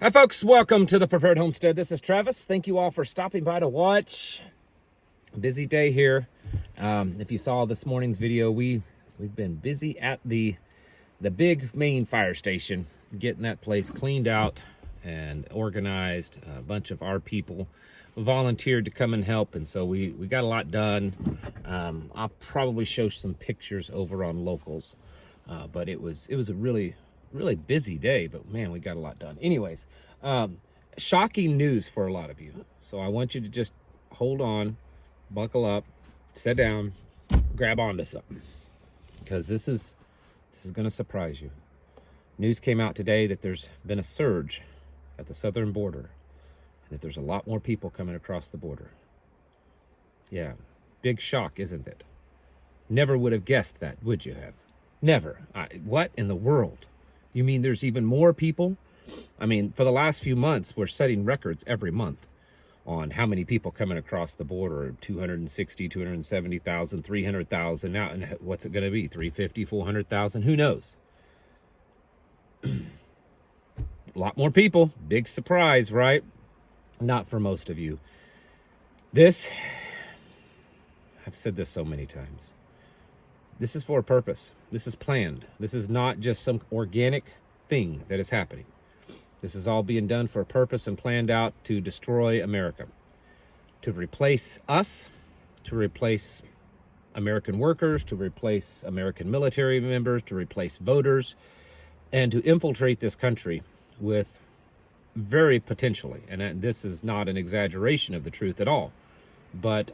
Hi folks, welcome to the Prepared Homestead. This is Travis. Thank you all for stopping by to watch. A busy day here. If you saw this morning's video, we've been busy at the big main fire station, getting that place cleaned out and organized. A bunch of our people volunteered to come and help, and so we got a lot done. I'll probably show some pictures over on Locals, but it was a really busy day, but man, we got a lot done. Anyways, shocking news for a lot of you. So I want you to just hold on, buckle up, sit down, grab onto something, because this is going to surprise you. News came out today that there's been a surge at the southern border, and that there's a lot more people coming across the border. Yeah, big shock, isn't it? Never would have guessed that, would you have? Never. What in the world? You mean there's even more people? I mean, for the last few months, we're setting records every month on how many people coming across the border. 260, 270,000, 300,000. Now, and what's it going to be? 350, 400,000? Who knows? A lot more people. Big surprise, right? Not for most of you. This, I've said this so many times. This is for a purpose. This is planned. This is not just some organic thing that is happening. This is all being done for a purpose and planned out to destroy America, to replace us, to replace American workers, to replace American military members, to replace voters, and to infiltrate this country with very potentially, and this is not an exaggeration of the truth at all, but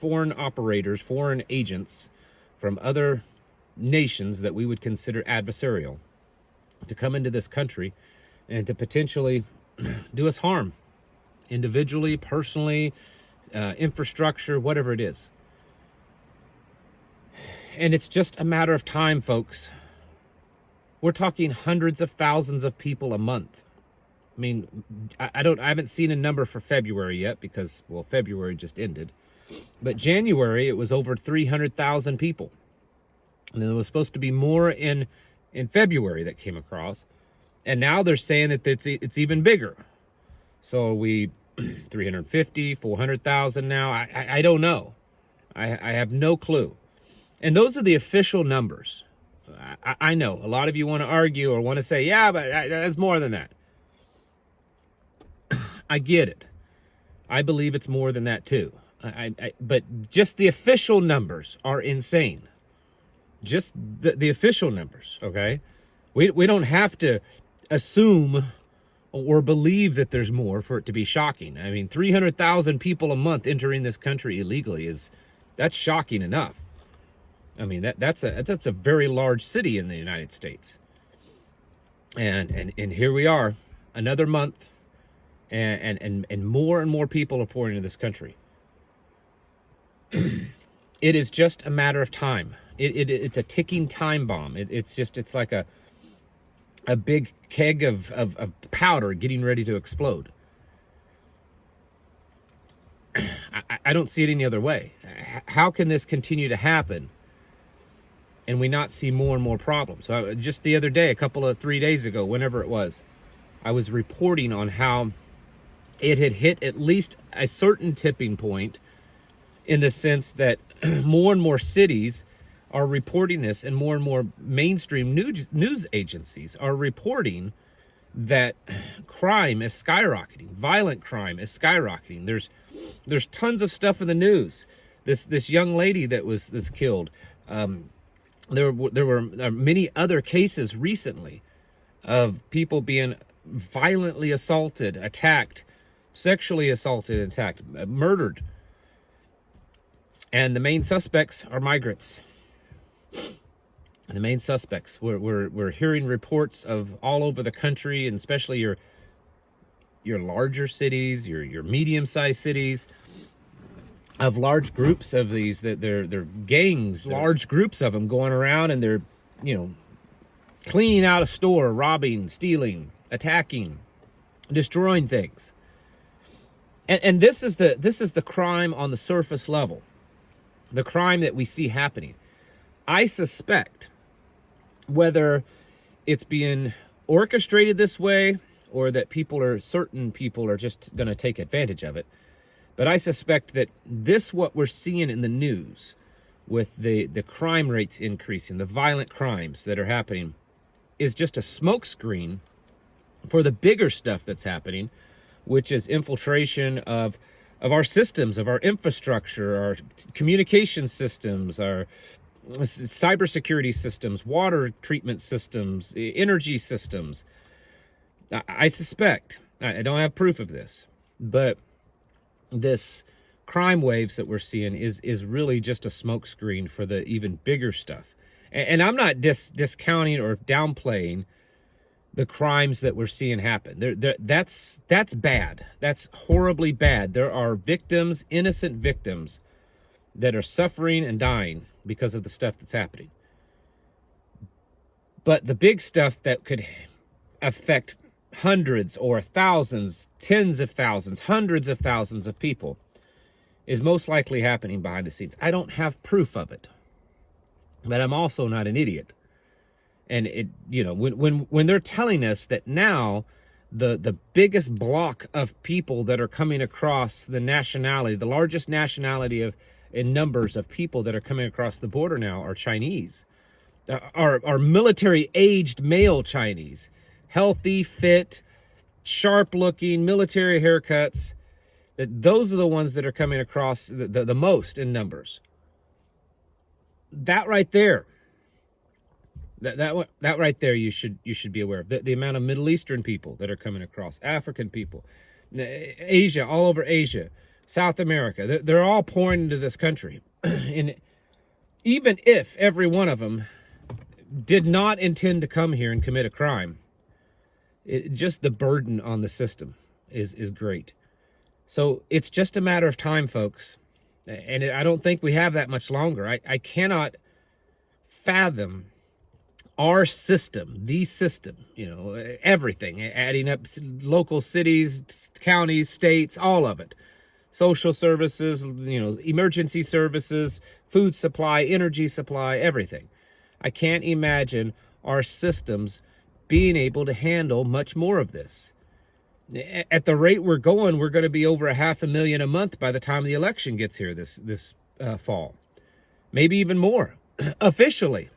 foreign operators, foreign agents from other nations that we would consider adversarial to come into this country and to potentially do us harm, individually, personally, infrastructure, whatever it is. And it's just a matter of time, folks. We're talking hundreds of thousands of people a month. I mean, I haven't seen a number for February yet because, well, February just ended. But January, it was over 300,000 people. And there was supposed to be more in February that came across. And now they're saying that it's even bigger. So are we 350, 400,000 now? I don't know. I have no clue. And those are the official numbers. I know a lot of you want to argue or want to say, yeah, but that's more than that. I get it. I believe it's more than that too. But just the official numbers are insane. Just the official numbers, okay? We don't have to assume or believe that there's more for it to be shocking. I mean, 300,000 people a month entering this country illegally that's shocking enough. I mean, that's a very large city in the United States. And here we are, another month, and more people are pouring into this country. It is just a matter of time. It's a ticking time bomb. It's like a big keg of powder getting ready to explode. I don't see it any other way. How can this continue to happen and we not see more and more problems? So just the other day, 3 days ago, whenever it was, I was reporting on how it had hit at least a certain tipping point, in the sense that more and more cities are reporting this, and more mainstream news agencies are reporting that crime is skyrocketing. Violent crime is skyrocketing. There's tons of stuff in the news. This young lady that was killed. There were many other cases recently of people being violently assaulted, attacked, sexually assaulted, attacked, murdered. And the main suspects are migrants. The main suspects. We're hearing reports of all over the country, and especially your larger cities, your medium-sized cities, of large groups of these, that they're gangs, large groups of them going around, and they're, cleaning out a store, robbing, stealing, attacking, destroying things. And this is the crime on the surface level. The crime that we see happening. I suspect, whether it's being orchestrated this way or that certain people are just going to take advantage of it. But I suspect that what we're seeing in the news with the crime rates increasing, the violent crimes that are happening, is just a smokescreen for the bigger stuff that's happening, which is infiltration of our systems, of our infrastructure, our communication systems, our cybersecurity systems, water treatment systems, energy systems. I suspect, I don't have proof of this, but this crime waves that we're seeing is really just a smokescreen for the even bigger stuff. And I'm not discounting or downplaying the crimes that we're seeing happen. That's bad. That's horribly bad. There are victims, innocent victims, that are suffering and dying because of the stuff that's happening. But the big stuff that could affect hundreds or thousands, tens of thousands, hundreds of thousands of people is most likely happening behind the scenes. I don't have proof of it, but I'm also not an idiot. And when they're telling us that now the biggest block of people that are coming across the nationality, the largest nationality in numbers of people that are coming across the border now are Chinese, are military-aged male Chinese, healthy, fit, sharp-looking, military haircuts. That those are the ones that are coming across the most in numbers. That right there. That right there, you should be aware of the amount of Middle Eastern people that are coming across, African people, Asia, all over Asia, South America. They're all pouring into this country, and even if every one of them did not intend to come here and commit a crime, just the burden on the system is great. So it's just a matter of time, folks, and I don't think we have that much longer. I cannot fathom our system, the system, everything, adding up local cities, counties, states, all of it, social services, emergency services, food supply, energy supply, everything. I can't imagine our systems being able to handle much more of this. At the rate we're going to be over 500,000 a month by the time the election gets here this fall, maybe even more officially.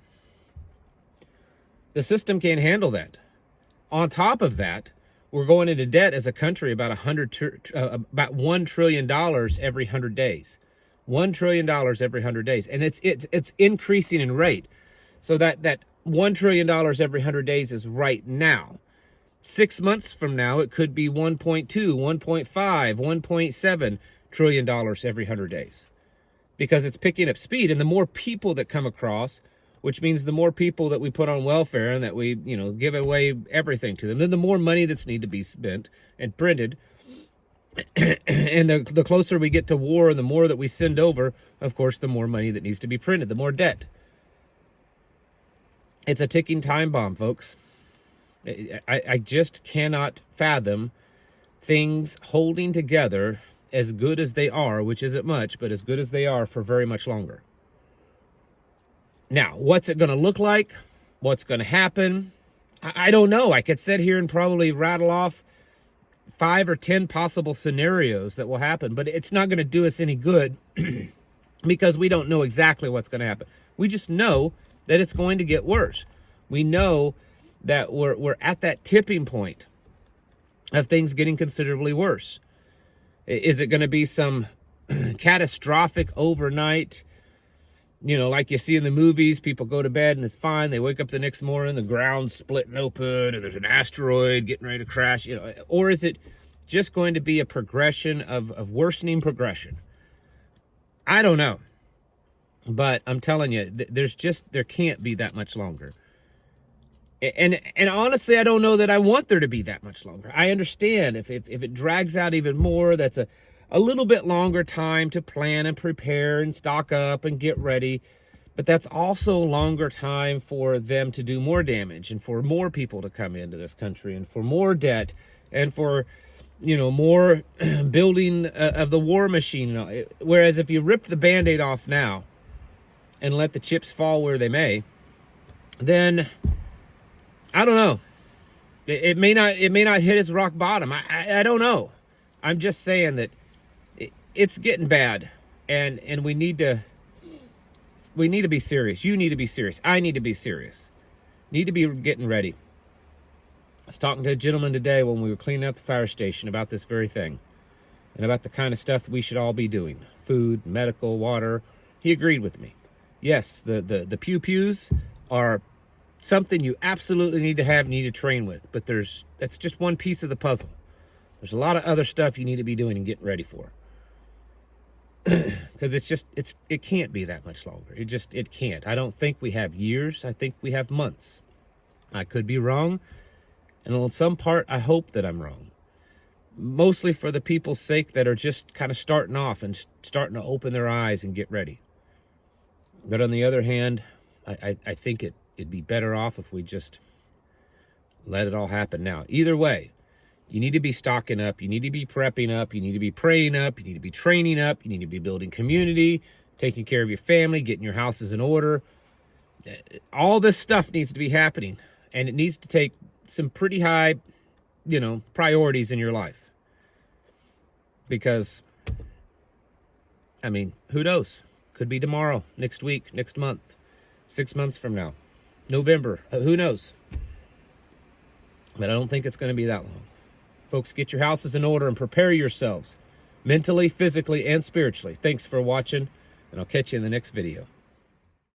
The system can't handle that. On top of that, we're going into debt as a country about $1 trillion every 100 days. $1 trillion every 100 days. And it's increasing in rate. So that $1 trillion every 100 days is right now. 6 months from now, it could be 1.2, 1.5, 1.7 trillion dollars every 100 days. Because it's picking up speed. And the more people that come across, which means the more people that we put on welfare and that we, give away everything to them, then the more money that's need to be spent and printed. And the closer we get to war and the more that we send over, of course, the more money that needs to be printed, the more debt. It's a ticking time bomb, folks. I just cannot fathom things holding together as good as they are, which isn't much, but as good as they are for very much longer. Now, what's it going to look like? What's going to happen? I don't know. I could sit here and probably rattle off 5 or 10 possible scenarios that will happen, but it's not going to do us any good because we don't know exactly what's going to happen. We just know that it's going to get worse. We know that we're at that tipping point of things getting considerably worse. Is it going to be some catastrophic overnight, like you see in the movies, people go to bed and it's fine. They wake up the next morning, the ground's splitting open and there's an asteroid getting ready to crash, or is it just going to be a progression of worsening progression? I don't know. But I'm telling you, there can't be that much longer. And honestly, I don't know that I want there to be that much longer. I understand if it drags out even more, that's a little bit longer time to plan and prepare and stock up and get ready. But that's also longer time for them to do more damage and for more people to come into this country and for more debt and for, more building of the war machine. Whereas if you rip the Band-Aid off now and let the chips fall where they may, then I don't know. It may not hit his rock bottom. I don't know. I'm just saying that it's getting bad, and we need to be serious. You need to be serious. I need to be serious. Need to be getting ready. I was talking to a gentleman today when we were cleaning out the fire station about this very thing, and about the kind of stuff we should all be doing: food, medical, water. He agreed with me. Yes, the pew-pews are something you absolutely need to have, need to train with, but that's just one piece of the puzzle. There's a lot of other stuff you need to be doing and getting ready for. Because it can't be that much longer. It can't. I don't think we have years. I think we have months. I could be wrong, and on some part, I hope that I'm wrong. Mostly for the people's sake that are just kind of starting off and starting to open their eyes and get ready. But on the other hand, I think it'd be better off if we just let it all happen now. Either way, you need to be stocking up. You need to be prepping up. You need to be praying up. You need to be training up. You need to be building community, taking care of your family, getting your houses in order. All this stuff needs to be happening, and it needs to take some pretty high, priorities in your life. Because, who knows? Could be tomorrow, next week, next month, 6 months from now, November. Who knows? But I don't think it's going to be that long. Folks, get your houses in order and prepare yourselves mentally, physically, and spiritually. Thanks for watching, and I'll catch you in the next video.